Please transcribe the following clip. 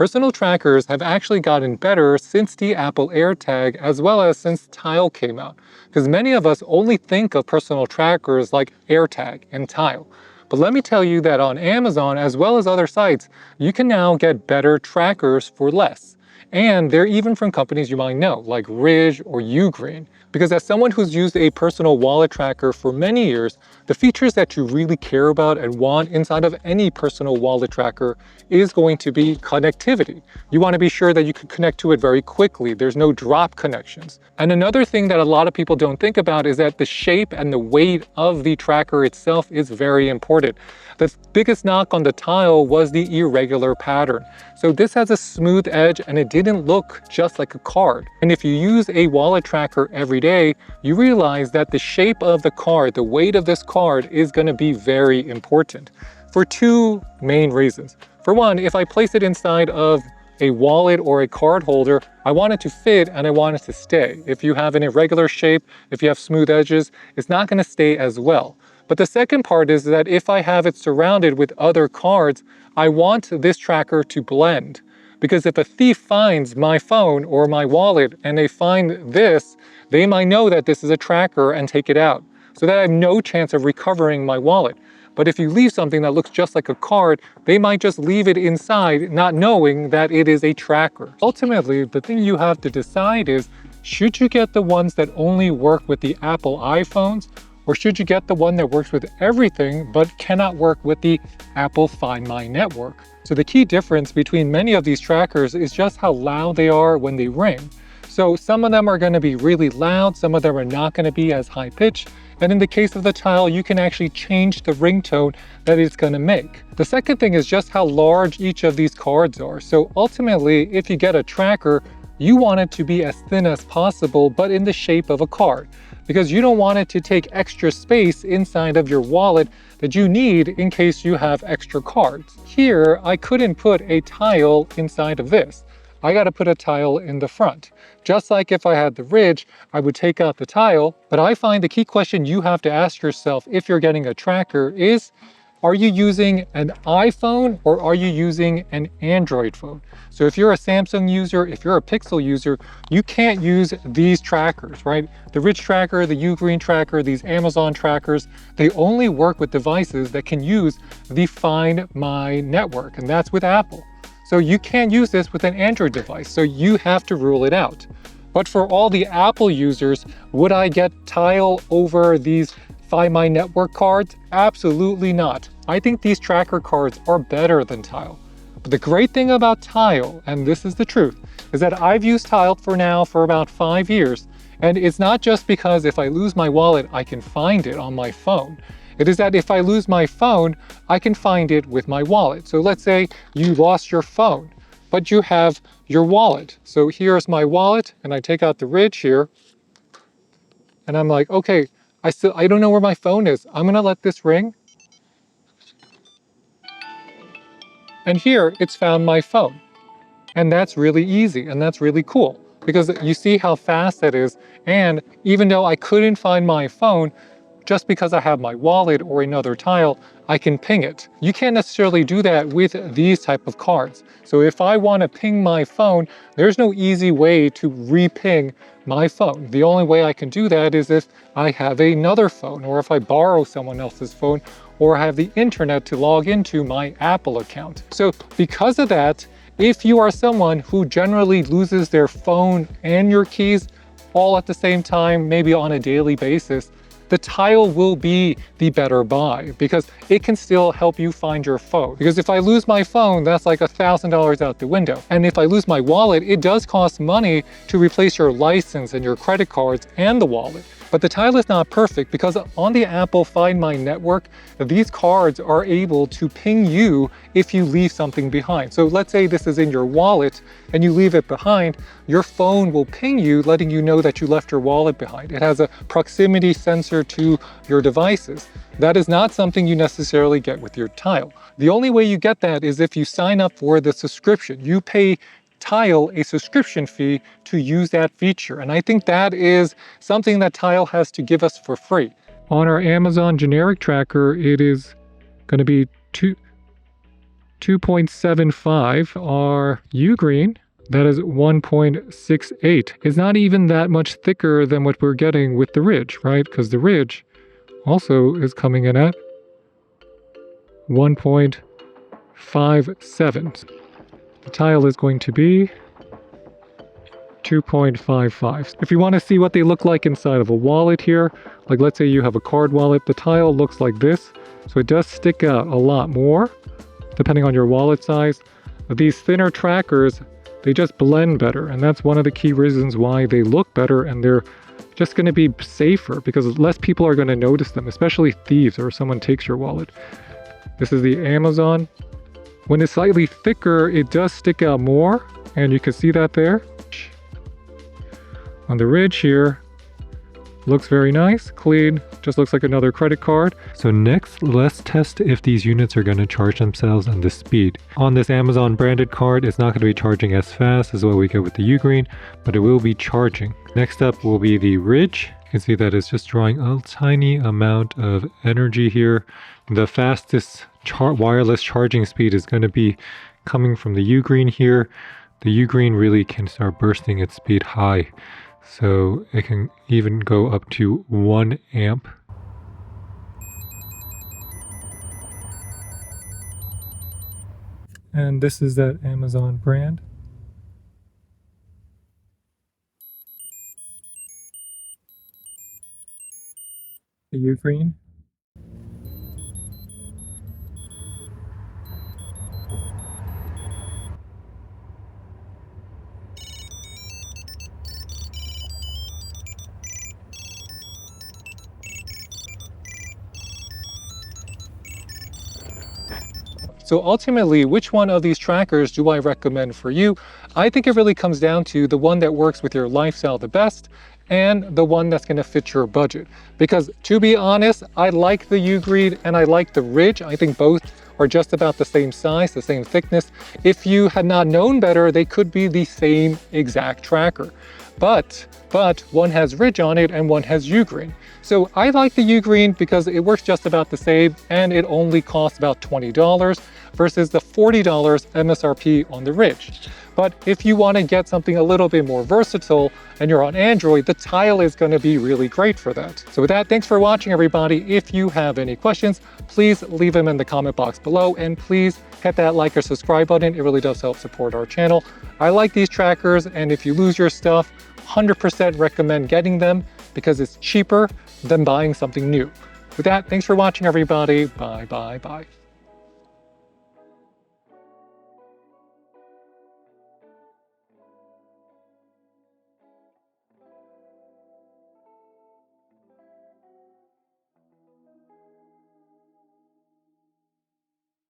Personal trackers have actually gotten better since the Apple AirTag as well as since Tile came out, because many of us only think of personal trackers like AirTag and Tile. But let me tell you that on Amazon as well as other sites, you can now get better trackers for less. And they're even from companies you might know, like Ridge or Ugreen. Because as someone who's used a personal wallet tracker for many years, the features that you really care about and want inside of any personal wallet tracker is going to be connectivity. You want to be sure that you can connect to it very quickly. There's no drop connections. And another thing that a lot of people don't think about is that the shape and the weight of the tracker itself is very important. The biggest knock on the Tile was the irregular pattern. So this has a smooth edge and it didn't look just like a card. And if you use a wallet tracker every day, you realize that the shape of the card, the weight of this card is going to be very important for two main reasons. For one, if I place it inside of a wallet or a card holder, I want it to fit and I want it to stay. If you have an irregular shape, if you have smooth edges, it's not going to stay as well. But the second part is that if I have it surrounded with other cards, I want this tracker to blend. Because if a thief finds my phone or my wallet and they find this, they might know that this is a tracker and take it out. So that I have no chance of recovering my wallet. But if you leave something that looks just like a card, they might just leave it inside, not knowing that it is a tracker. Ultimately, the thing you have to decide is, should you get the ones that only work with the Apple iPhones, or should you get the one that works with everything but cannot work with the Apple Find My network? So the key difference between many of these trackers is just how loud they are when they ring. So some of them are going to be really loud, some of them are not going to be as high pitched. And in the case of the Tile, you can actually change the ringtone that it's going to make. The second thing is just how large each of these cards are. So ultimately, if you get a tracker, you want it to be as thin as possible, but in the shape of a card, because you don't want it to take extra space inside of your wallet that you need in case you have extra cards. Here, I couldn't put a Tile inside of this. I got to put a Tile in the front. Just like if I had the Ridge, I would take out the Tile, but I find the key question you have to ask yourself if you're getting a tracker is, are you using an iPhone or are you using an Android phone? So if you're a Samsung user, if you're a Pixel user, you can't use these trackers, right? The Ridge tracker, the Ugreen tracker, these Amazon trackers, they only work with devices that can use the Find My network, and that's with Apple. So you can't use this with an Android device, so you have to rule it out. But for all the Apple users, would I get Tile over these Find My network cards? Absolutely not. I think these tracker cards are better than Tile. But the great thing about Tile, and this is the truth, is that I've used Tile for about 5 years, and it's not just because if I lose my wallet, I can find it on my phone. It is that if I lose my phone, I can find it with my wallet. So let's say you lost your phone, but you have your wallet. So here's my wallet, and I take out the Ridge here, and I'm like, okay, I don't know where my phone is. I'm gonna let this ring. And here, it's found my phone. And that's really easy, and that's really cool, because you see how fast that is. And even though I couldn't find my phone, just because I have my wallet or another Tile, I can ping it. You can't necessarily do that with these type of cards. So if I want to ping my phone, there's no easy way to re-ping my phone. The only way I can do that is if I have another phone, or if I borrow someone else's phone, or have the internet to log into my Apple account. So because of that, if you are someone who generally loses their phone and your keys all at the same time, maybe on a daily basis, the Tile will be the better buy because it can still help you find your phone. Because if I lose my phone, that's like $1,000 out the window. And if I lose my wallet, it does cost money to replace your license and your credit cards and the wallet. But the Tile is not perfect because on the Apple Find My network, these cards are able to ping you if you leave something behind. So let's say this is in your wallet and you leave it behind, your phone will ping you letting you know that you left your wallet behind. It has a proximity sensor to your devices. That is not something you necessarily get with your Tile. The only way you get that is if you sign up for the subscription. You pay Tile a subscription fee to use that feature. And I think that is something that Tile has to give us for free. On our Amazon generic tracker, it is going to be 2.75 are Ugreen. That is 1.68. It's not even that much thicker than what we're getting with the Ridge, right? Because the Ridge also is coming in at 1.57. The tile is going to be 2.55. If you want to see what they look like inside of a wallet here, like let's say you have a card wallet, the tile looks like this. So it does stick out a lot more depending on your wallet size. These thinner trackers, they just blend better, and that's one of the key reasons why they look better, and they're just going to be safer because less people are going to notice them, especially thieves or someone takes your wallet. This is the Amazon. When it's slightly thicker, it does stick out more, and you can see that there. On the Ridge here, looks very nice, clean, just looks like another credit card. So next, let's test if these units are going to charge themselves and the speed. On this Amazon branded card, it's not going to be charging as fast as what we get with the Ugreen, but it will be charging. Next up will be the Ridge. You can see that it's just drawing a tiny amount of energy here. The fastest wireless charging speed is going to be coming from the Ugreen here. The Ugreen really can start bursting its speed high. So it can even go up to 1 amp. And this is that Amazon brand. The Ugreen. So ultimately, which one of these trackers do I recommend for you? I think it really comes down to the one that works with your lifestyle the best and the one that's going to fit your budget. Because to be honest, I like the Ugreen and I like the Ridge. I think both are just about the same size, the same thickness. If you had not known better, they could be the same exact tracker. But one has Ridge on it and one has Ugreen. So I like the Ugreen because it works just about the same and it only costs about $20 versus the $40 MSRP on the Ridge. But if you want to get something a little bit more versatile and you're on Android, the Tile is going to be really great for that. So with that, thanks for watching, everybody. If you have any questions, please leave them in the comment box below, and please hit that like or subscribe button. It really does help support our channel. I like these trackers, and if you lose your stuff, 100% recommend getting them because it's cheaper than buying something new. With that, thanks for watching, everybody. Bye, bye, bye.